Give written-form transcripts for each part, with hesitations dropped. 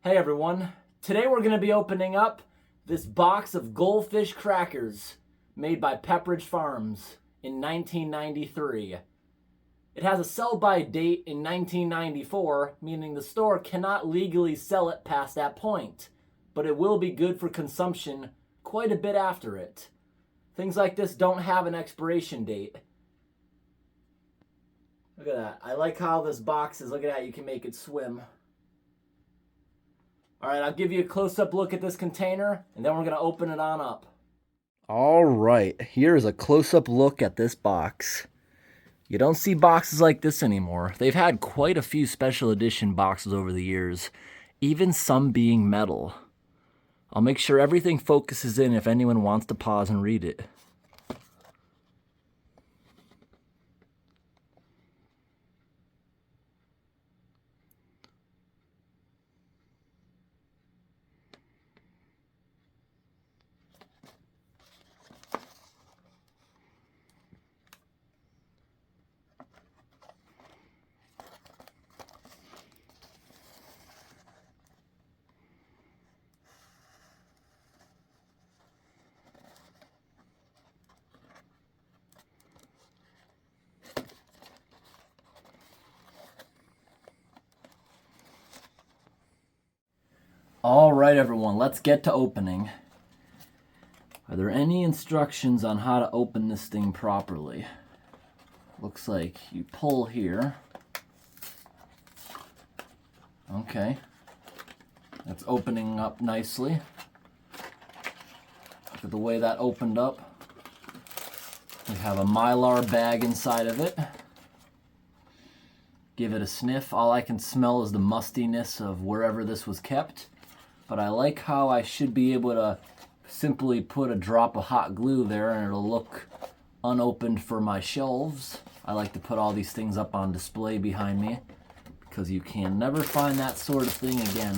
Hey everyone, today we're going to be opening up this box of GoldFish crackers made by Pepperidge Farms in 1993. It has a sell-by date in 1994, meaning the store cannot legally sell it past that point, but it will be good for consumption quite a bit after it. Things like this don't have an expiration date. Look at that. I like how this box is. Look at that, you can make it swim. All right, I'll give you a close-up look at this container, and then we're going to open it on up. All right, here's a close-up look at this box. You don't see boxes like this anymore. They've had quite a few special edition boxes over the years, even some being metal. I'll make sure everything focuses in if anyone wants to pause and read it. All right, everyone, let's get to opening. Are there any instructions on how to open this thing properly? Looks like you pull here. Okay. That's opening up nicely. Look at the way that opened up. We have a Mylar bag inside of it. Give it a sniff. All I can smell is the mustiness of wherever this was kept. But I like how I should be able to simply put a drop of hot glue there and it'll look unopened for my shelves. I like to put all these things up on display behind me because you can never find that sort of thing again.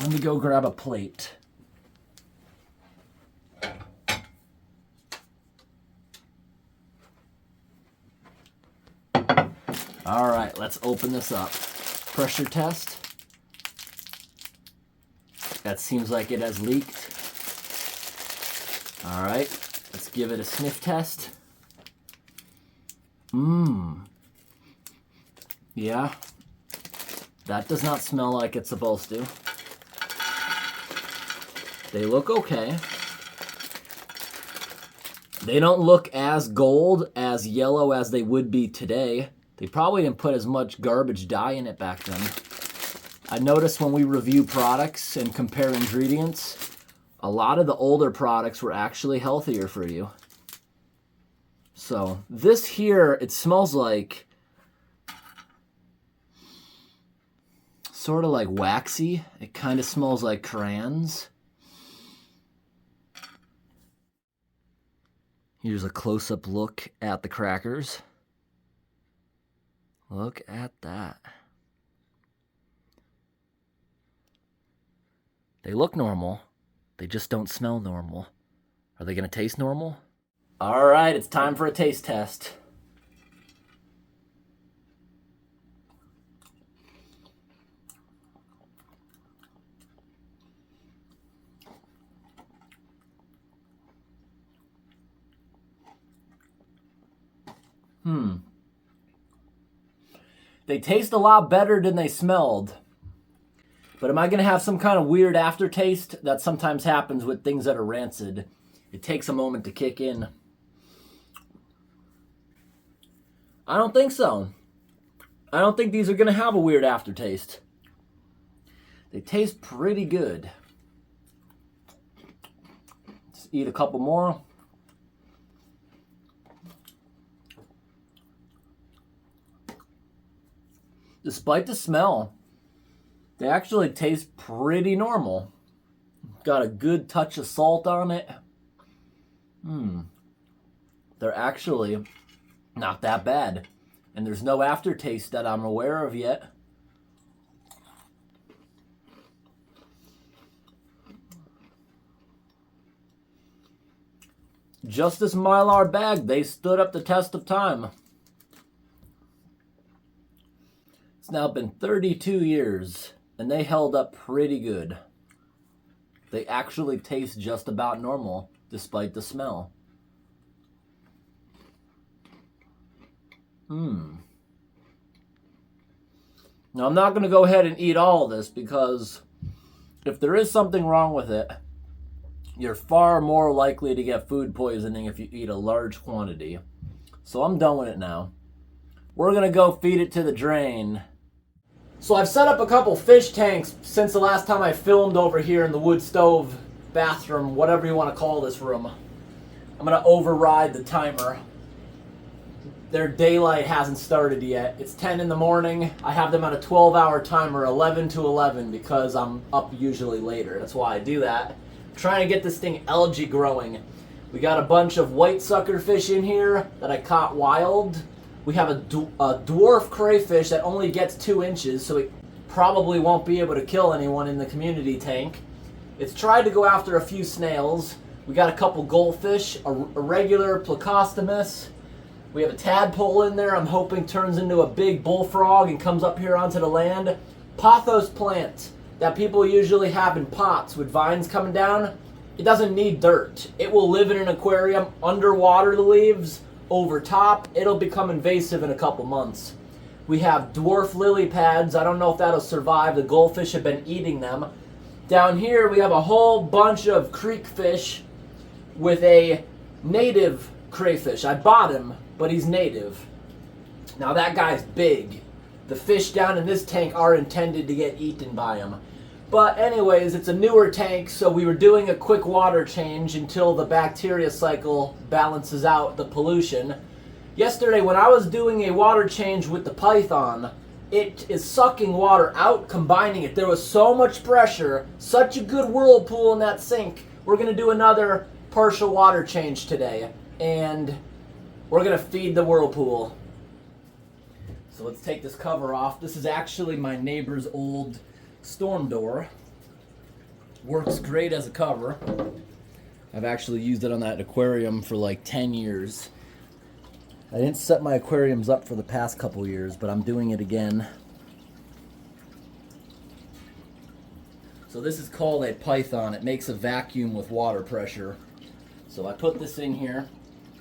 Let me go grab a plate. All right, let's open this up. Pressure test. That seems like it has leaked. All right, let's give it a sniff test. Yeah, that does not smell like it's supposed to. They look okay. They don't look as gold, as yellow as they would be today. They probably didn't put as much garbage dye in it back then. I noticed when we review products and compare ingredients, a lot of the older products were actually healthier for you. So this here, it smells like sort of like waxy. It kind of smells like crayons. Here's a close-up look at the crackers. Look at that. They look normal, they just don't smell normal. Are they gonna taste normal? All right, it's time for a taste test. They taste a lot better than they smelled. But am I going to have some kind of weird aftertaste? That sometimes happens with things that are rancid. It takes a moment to kick in. I don't think so. I don't think these are going to have a weird aftertaste. They taste pretty good. Let's eat a couple more. Despite the smell, they actually taste pretty normal. Got a good touch of salt on it. They're actually not that bad. And there's no aftertaste that I'm aware of yet. Just this Mylar bag, they stood up the test of time. It's now been 32 years and they held up pretty good. They actually taste just about normal despite the smell. Now I'm not going to go ahead and eat all of this because if there is something wrong with it, you're far more likely to get food poisoning if you eat a large quantity. So I'm done with it now. We're going to go feed it to the drain. So I've set up a couple fish tanks since the last time I filmed over here in the wood stove bathroom, whatever you want to call this room. I'm going to override the timer. Their daylight hasn't started yet. It's 10 in the morning. I have them on a 12-hour timer, 11 to 11, because I'm up usually later. That's why I do that. I'm trying to get this thing algae growing. We got a bunch of white sucker fish in here that I caught wild. We have a dwarf crayfish that only gets 2 inches, so it probably won't be able to kill anyone in the community tank. It's tried to go after a few snails. We got a couple goldfish, a regular plecostomus. We have a tadpole in there I'm hoping turns into a big bullfrog and comes up here onto the land. Pothos plant that people usually have in pots with vines coming down. It doesn't need dirt. It will live in an aquarium underwater, the leaves. Over top, it'll become invasive in a couple months. We have dwarf lily pads. I don't know if that'll survive. The goldfish have been eating them. Down here, we have a whole bunch of creek fish with a native crayfish. I bought him, but he's native. Now that guy's big. The fish down in this tank are intended to get eaten by him. But anyways, it's a newer tank, so we were doing a quick water change until the bacteria cycle balances out the pollution. Yesterday, when I was doing a water change with the python, it is sucking water out, combining it. There was so much pressure, such a good whirlpool in that sink. We're going to do another partial water change today, and we're going to feed the whirlpool. So let's take this cover off. This is actually my neighbor's old storm door. Works great as a cover. I've actually used it on that aquarium for like 10 years. I didn't set my aquariums up for the past couple years, but I'm doing it again. So this is called a python. It makes a vacuum with water pressure. So I put this in here,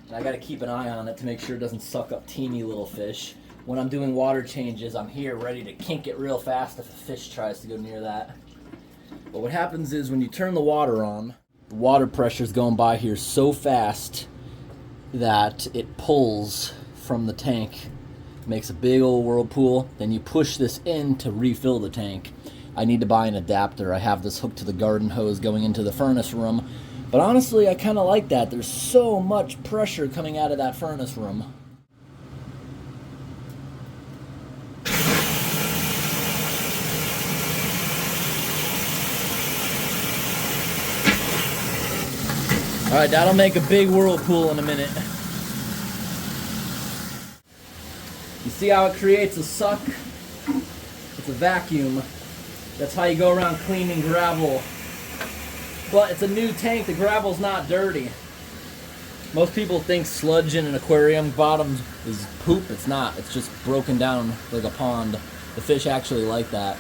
and I got to keep an eye on it to make sure it doesn't suck up teeny little fish. When I'm doing water changes, I'm here ready to kink it real fast if a fish tries to go near that. But what happens is when you turn the water on, the water pressure's going by here so fast that it pulls from the tank, makes a big old whirlpool. Then you push this in to refill the tank. I need to buy an adapter. I have this hooked to the garden hose going into the furnace room. But honestly, I kind of like that. There's so much pressure coming out of that furnace room. All right, that'll make a big whirlpool in a minute. You see how it creates a suck? It's a vacuum. That's how you go around cleaning gravel. But it's a new tank, the gravel's not dirty. Most people think sludge in an aquarium bottom is poop. It's not, it's just broken down like a pond. The fish actually like that.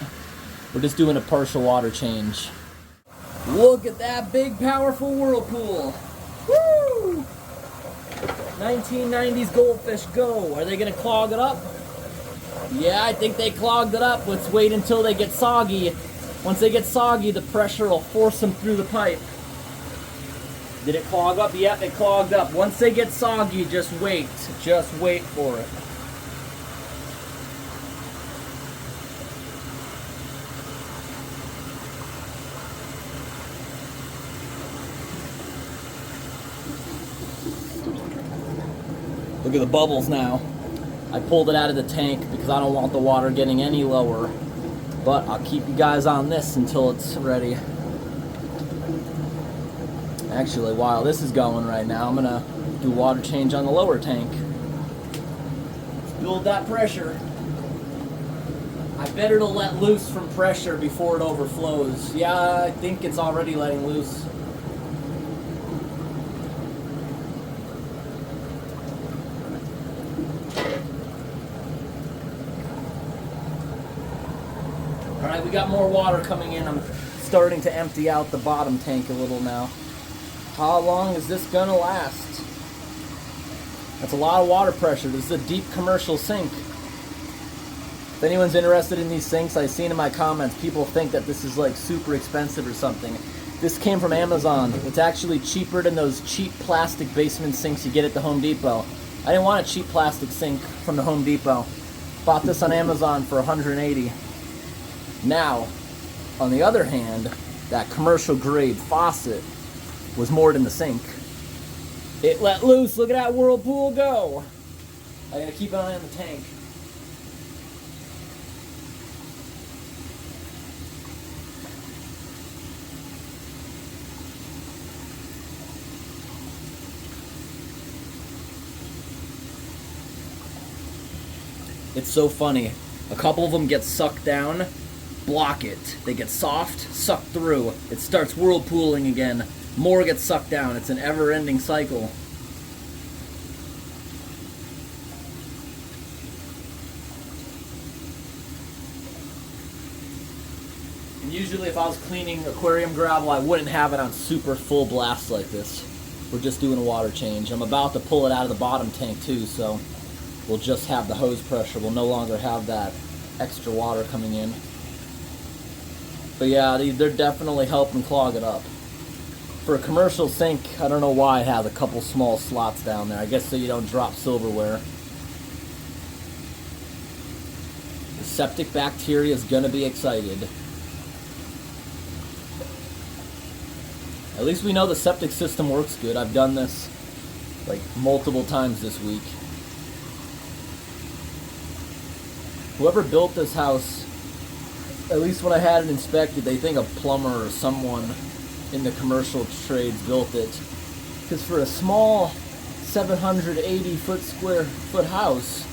We're just doing a partial water change. Look at that big, powerful whirlpool. Woo! 1990s goldfish go. Are they gonna clog it up? Yeah, I think they clogged it up. Let's wait until they get soggy. Once they get soggy, the pressure will force them through the pipe. Did it clog up? Yep, it clogged up. Once they get soggy, just wait. Just wait for it. Look at the bubbles now. I pulled it out of the tank because I don't want the water getting any lower. But I'll keep you guys on this until it's ready. Actually, while this is going right now, I'm gonna do water change on the lower tank. Let's build that pressure. I bet it'll let loose from pressure before it overflows. Yeah, I think it's already letting loose. All right, we got more water coming in. I'm starting to empty out the bottom tank a little now. How long is this gonna last? That's a lot of water pressure. This is a deep commercial sink. If anyone's interested in these sinks, I've seen in my comments, people think that this is like super expensive or something. This came from Amazon. It's actually cheaper than those cheap plastic basement sinks you get at the Home Depot. I didn't want a cheap plastic sink from the Home Depot. Bought this on Amazon for $180. Now, on the other hand, that commercial grade faucet was more than the sink. It let loose. Look at that whirlpool go. I gotta keep an eye on the tank. It's so funny. A couple of them get sucked down, block it. They get soft, sucked through. It starts whirlpooling again. More gets sucked down. It's an ever-ending cycle. And usually if I was cleaning aquarium gravel, I wouldn't have it on super full blast like this. We're just doing a water change. I'm about to pull it out of the bottom tank too, so we'll just have the hose pressure. We'll no longer have that extra water coming in. But yeah, they're definitely helping clog it up. For a commercial sink, I don't know why it has a couple small slots down there. I guess so you don't drop silverware. The septic bacteria is going to be excited. At least we know the septic system works good. I've done this like multiple times this week. Whoever built this house, at least when I had it inspected, they think a plumber or someone in the commercial trades built it. Because for a small 780 square foot house,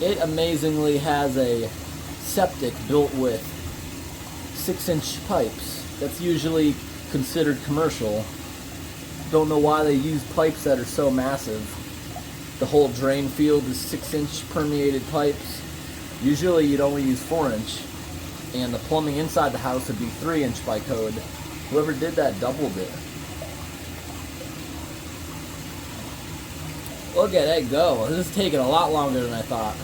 it amazingly has a septic built with 6-inch pipes. That's usually considered commercial. Don't know why they use pipes that are so massive. The whole drain field is 6-inch permeated pipes. Usually you'd only use 4-inch, and the plumbing inside the house would be 3-inch by code. Whoever did that doubled it. Look at that go. This is taking a lot longer than I thought.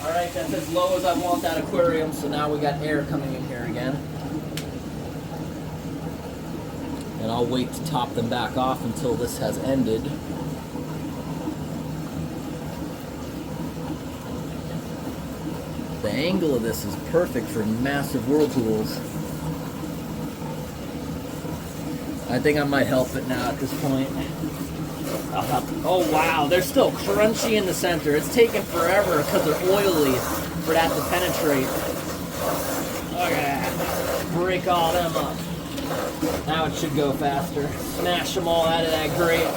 Alright, that's as low as I want that aquarium, so now we got air coming in here again. And I'll wait to top them back off until this has ended. The angle of this is perfect for massive whirlpools. I think I might help it now at this point. Oh wow, they're still crunchy in the center. It's taking forever because they're oily for that to penetrate. Look at that. Break all them up. Now it should go faster. Smash them all out of that grate.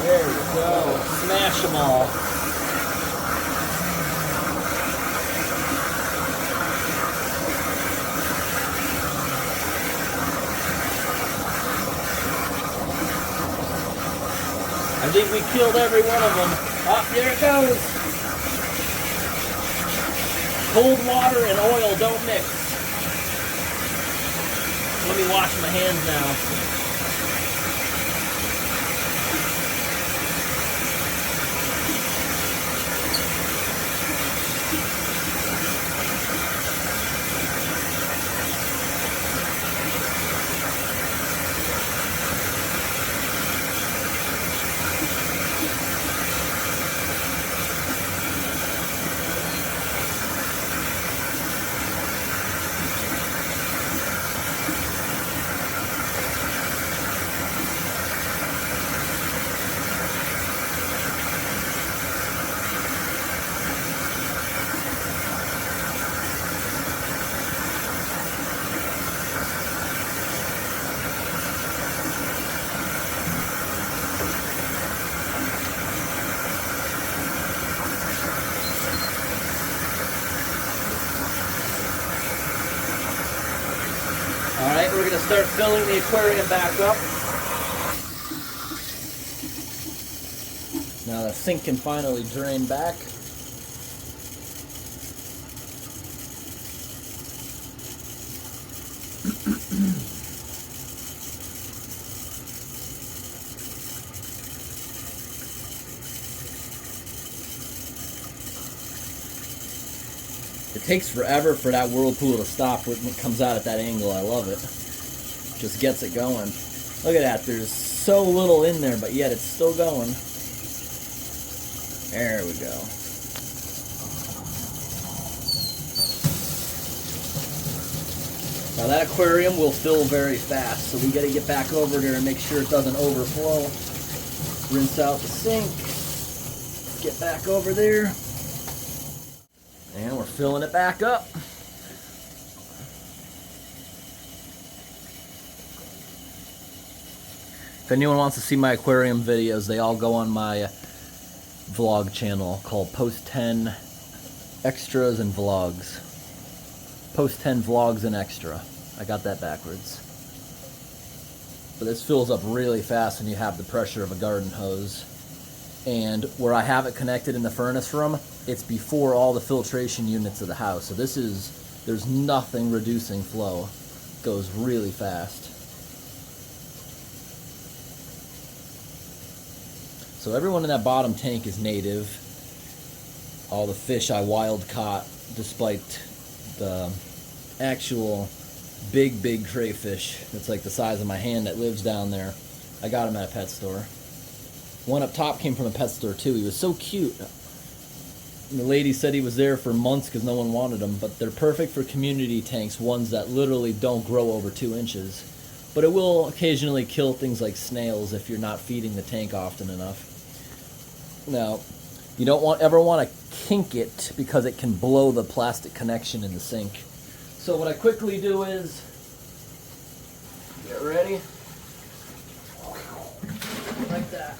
There we go. Smash them all. I think we killed every one of them. Oh, there it goes. Cold water and oil don't mix. Let me wash my hands now. start filling the aquarium back up. Now the sink can finally drain back. It takes forever for that whirlpool to stop when it comes out at that angle. I love it. Just gets it going. Look at that. There's so little in there, but yet it's still going. There we go. Now that aquarium will fill very fast, so we got to get back over there and make sure it doesn't overflow. Rinse out the sink. Get back over there. And we're filling it back up. If anyone wants to see my aquarium videos, they all go on my vlog channel called Post 10 Extras and Vlogs. Post 10 Vlogs and Extra. I got that backwards. But this fills up really fast when you have the pressure of a garden hose. And where I have it connected in the furnace room, it's before all the filtration units of the house. So there's nothing reducing flow. It goes really fast. So everyone in that bottom tank is native. All the fish I wild caught, despite the actual big crayfish that's like the size of my hand that lives down there. I got him at a pet store. One up top came from a pet store too. He was so cute. And the lady said he was there for months because no one wanted him, but they're perfect for community tanks, ones that literally don't grow over 2 inches. But it will occasionally kill things like snails if you're not feeding the tank often enough. Now, you don't ever want to kink it because it can blow the plastic connection in the sink. So what I quickly do is, get ready, like that.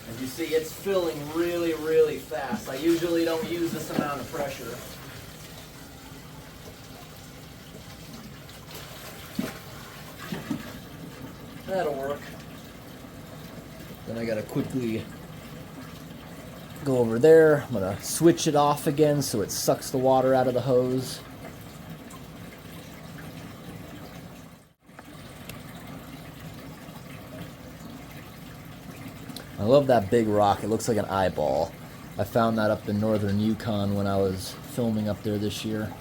As you see, it's filling really fast. I usually don't use this amount of pressure. That'll work. Then I gotta quickly go over there. I'm gonna switch it off again so it sucks the water out of the hose. I love that big rock. It looks like an eyeball. I found that up in northern Yukon when I was filming up there this year.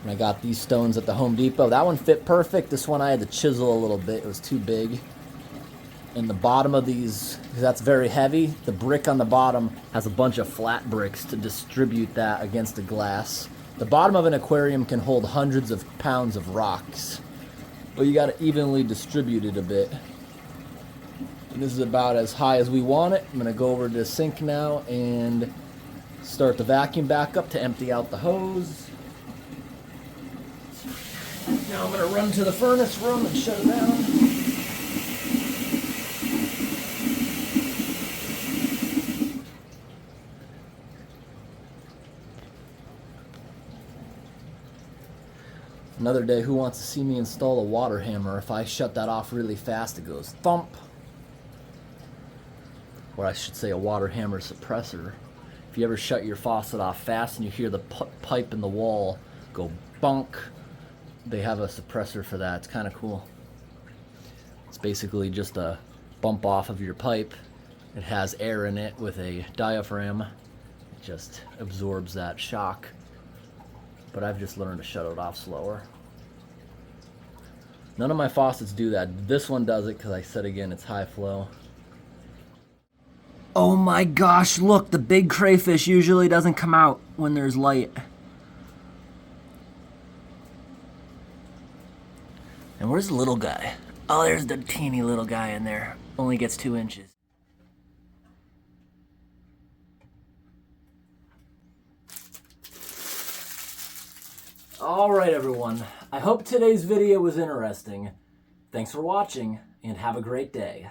And I got these stones at the Home Depot. That one fit perfect. This one I had to chisel a little bit. It was too big. And the bottom of these, because that's very heavy, the brick on the bottom has a bunch of flat bricks to distribute that against the glass. The bottom of an aquarium can hold hundreds of pounds of rocks, but you got to evenly distribute it a bit. And this is about as high as we want it. I'm going to go over to the sink now and start the vacuum back up to empty out the hose. Now I'm going to run to the furnace room and shut it down. Another day, who wants to see me install a water hammer? If I shut that off really fast, it goes thump. Or I should say a water hammer suppressor. If you ever shut your faucet off fast and you hear the pipe in the wall go bunk, they have a suppressor for that. It's kind of cool. It's basically just a bump off of your pipe. It has air in it with a diaphragm. It just absorbs that shock. But I've just learned to shut it off slower. None of my faucets do that. This one does it because I said again it's high flow. Oh my gosh, look, the big crayfish usually doesn't come out when there's light. And where's the little guy? Oh, there's the teeny little guy in there. Only gets 2 inches. Alright everyone, I hope today's video was interesting. Thanks for watching, and have a great day.